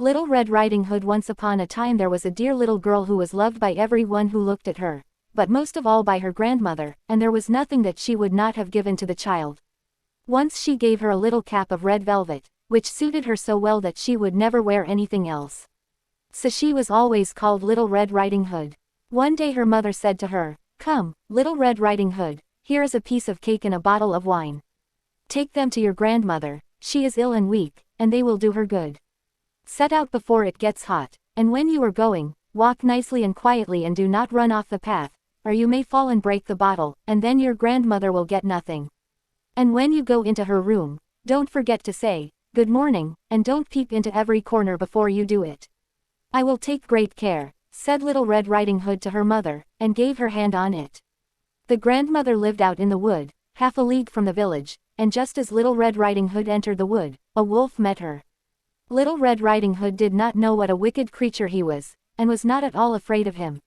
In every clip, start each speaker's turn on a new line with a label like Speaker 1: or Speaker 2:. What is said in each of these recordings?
Speaker 1: Little Red Riding Hood. Once upon a time there was a dear little girl who was loved by everyone who looked at her, but most of all by her grandmother, and there was nothing that she would not have given to the child. Once she gave her a little cap of red velvet, which suited her so well that she would never wear anything else. So she was always called Little Red Riding Hood. One day her mother said to her, "Come, Little Red Riding Hood, here is a piece of cake and a bottle of wine. Take them to your grandmother, she is ill and weak, and they will do her good. Set out before it gets hot, and when you are going, walk nicely and quietly and do not run off the path, or you may fall and break the bottle, and then your grandmother will get nothing. And when you go into her room, don't forget to say, 'Good morning,' and don't peep into every corner before you do it." "I will take great care," said Little Red Riding Hood to her mother, and gave her hand on it. The grandmother lived out in the wood, half a league from the village, and just as Little Red Riding Hood entered the wood, a wolf met her. Little Red Riding Hood did not know what a wicked creature he was, and was not at all afraid of him.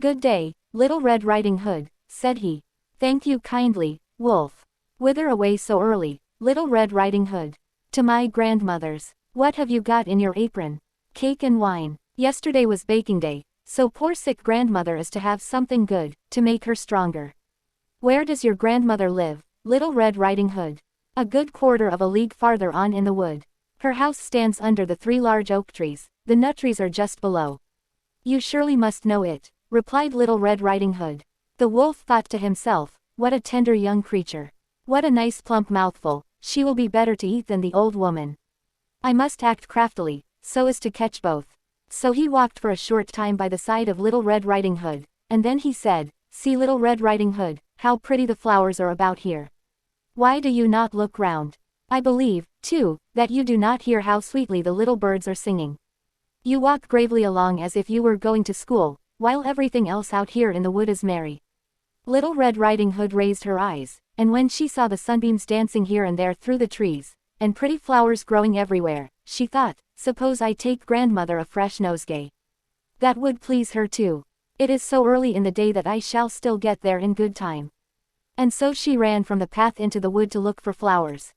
Speaker 1: "Good day, Little Red Riding Hood," said he. "Thank you kindly, wolf. Whither away so early, Little Red Riding Hood?" "To my grandmother's." "What have you got in your apron?" "Cake and wine. Yesterday was baking day, so poor sick grandmother is to have something good, to make her stronger." "Where does your grandmother live, Little Red Riding Hood?" "A good quarter of a league farther on in the wood. Her house stands under the 3 large oak trees, the nut trees are just below." "You surely must know it," replied Little Red Riding Hood. The wolf thought to himself, "What a tender young creature. What a nice plump mouthful, she will be better to eat than the old woman. I must act craftily, so as to catch both." So he walked for a short time by the side of Little Red Riding Hood, and then he said, "See, Little Red Riding Hood, how pretty the flowers are about here. Why do you not look round? I believe, too, that you do not hear how sweetly the little birds are singing. You walk gravely along as if you were going to school, while everything else out here in the wood is merry." Little Red Riding Hood raised her eyes, and when she saw the sunbeams dancing here and there through the trees, and pretty flowers growing everywhere, she thought, "Suppose I take grandmother a fresh nosegay. That would please her too. It is so early in the day that I shall still get there in good time." And so she ran from the path into the wood to look for flowers.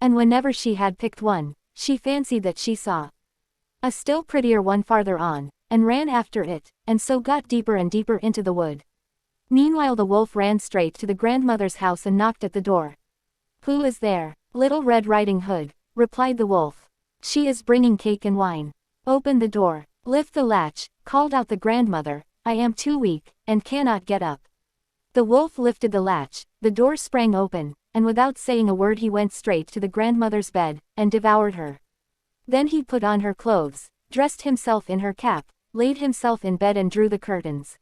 Speaker 1: And whenever she had picked one, she fancied that she saw a still prettier one farther on, and ran after it, and so got deeper and deeper into the wood. Meanwhile the wolf ran straight to the grandmother's house and knocked at the door. "Who is there?" "Little Red Riding Hood," replied the wolf. "She is bringing cake and wine." "Open the door." "Lift the latch," called out the grandmother. "I am too weak, and cannot get up." The wolf lifted the latch, the door sprang open, and without saying a word he went straight to the grandmother's bed, and devoured her. Then he put on her clothes, dressed himself in her cap, laid himself in bed and drew the curtains.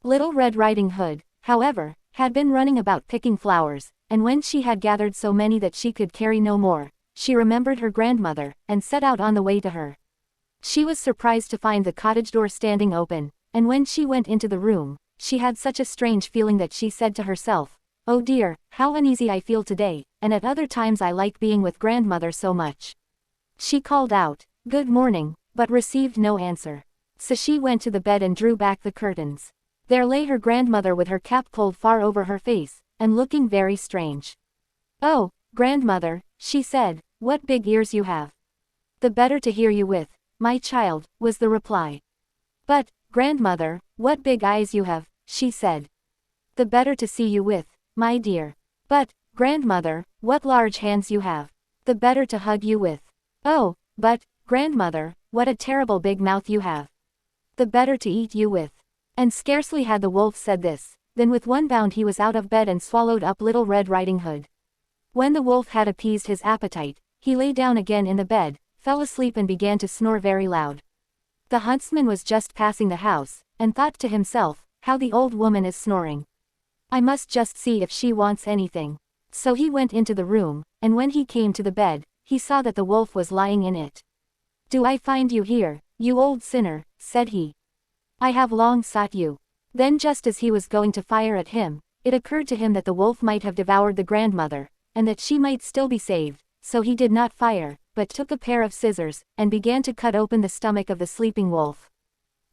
Speaker 1: Little Red Riding Hood, however, had been running about picking flowers, and when she had gathered so many that she could carry no more, she remembered her grandmother, and set out on the way to her. She was surprised to find the cottage door standing open, and when she went into the room, she had such a strange feeling that she said to herself, "Oh dear, how uneasy I feel today, and at other times I like being with grandmother so much." She called out, "Good morning," but received no answer. So she went to the bed and drew back the curtains. There lay her grandmother with her cap pulled far over her face, and looking very strange. "Oh, grandmother," she said, "what big ears you have." "The better to hear you with, my child," was the reply. "But, grandmother, what big eyes you have," she said. "The better to see you with, my dear." "But, grandmother, what large hands you have." "The better to hug you with." "Oh, but, grandmother, what a terrible big mouth you have." "The better to eat you with." And scarcely had the wolf said this, than with one bound he was out of bed and swallowed up Little Red Riding Hood. When the wolf had appeased his appetite, he lay down again in the bed, fell asleep and began to snore very loud. The huntsman was just passing the house, and thought to himself, "How the old woman is snoring. I must just see if she wants anything." So he went into the room, and when he came to the bed, he saw that the wolf was lying in it. "Do I find you here, you old sinner?" said he. "I have long sought you." Then just as he was going to fire at him, it occurred to him that the wolf might have devoured the grandmother, and that she might still be saved, so he did not fire, but took a pair of scissors, and began to cut open the stomach of the sleeping wolf.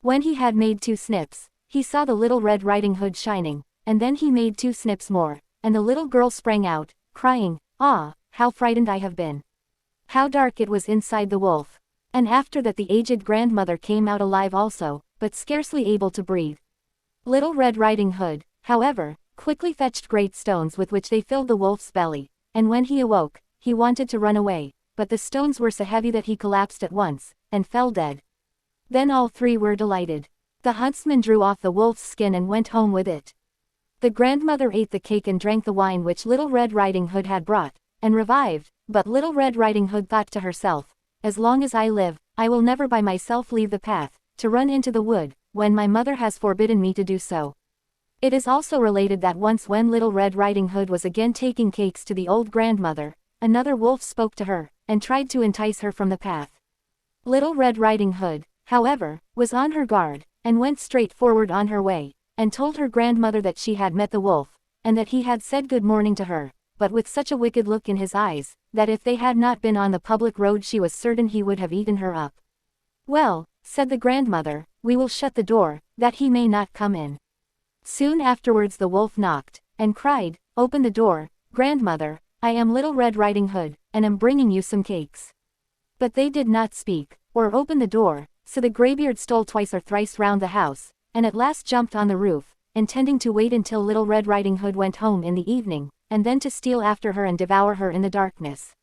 Speaker 1: When he had made 2 snips, he saw the Little Red Riding Hood shining, and then he made 2 snips more, and the little girl sprang out, crying, "Ah, how frightened I have been! How dark it was inside the wolf! And after that the aged grandmother came out alive also, but scarcely able to breathe. Little Red Riding Hood, however, quickly fetched great stones with which they filled the wolf's belly, and when he awoke, he wanted to run away, but the stones were so heavy that he collapsed at once, and fell dead. Then all three were delighted. The huntsman drew off the wolf's skin and went home with it. The grandmother ate the cake and drank the wine which Little Red Riding Hood had brought, and revived, but Little Red Riding Hood thought to herself, "As long as I live, I will never by myself leave the path, to run into the wood, when my mother has forbidden me to do so." It is also related that once when Little Red Riding Hood was again taking cakes to the old grandmother, another wolf spoke to her, and tried to entice her from the path. Little Red Riding Hood, however, was on her guard, and went straight forward on her way, and told her grandmother that she had met the wolf, and that he had said good morning to her, but with such a wicked look in his eyes, that if they had not been on the public road she was certain he would have eaten her up. "Well," said the grandmother, "we will shut the door, that he may not come in." Soon afterwards the wolf knocked, and cried, "Open the door, grandmother, I am Little Red Riding Hood, and am bringing you some cakes." But they did not speak, or open the door, so the greybeard stole twice or thrice round the house, and at last jumped on the roof, intending to wait until Little Red Riding Hood went home in the evening, and then to steal after her and devour her in the darkness.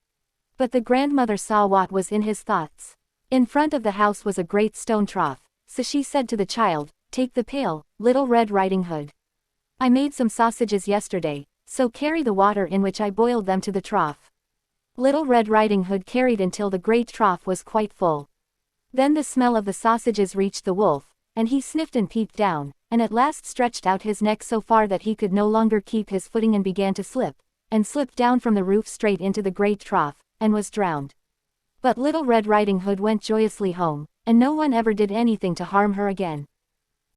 Speaker 1: But the grandmother saw what was in his thoughts. In front of the house was a great stone trough, so she said to the child, "Take the pail, Little Red Riding Hood. I made some sausages yesterday, so carry the water in which I boiled them to the trough." Little Red Riding Hood carried until the great trough was quite full. Then the smell of the sausages reached the wolf, and he sniffed and peeped down, and at last stretched out his neck so far that he could no longer keep his footing and began to slip, and slipped down from the roof straight into the great trough, and was drowned. But Little Red Riding Hood went joyously home, and no one ever did anything to harm her again.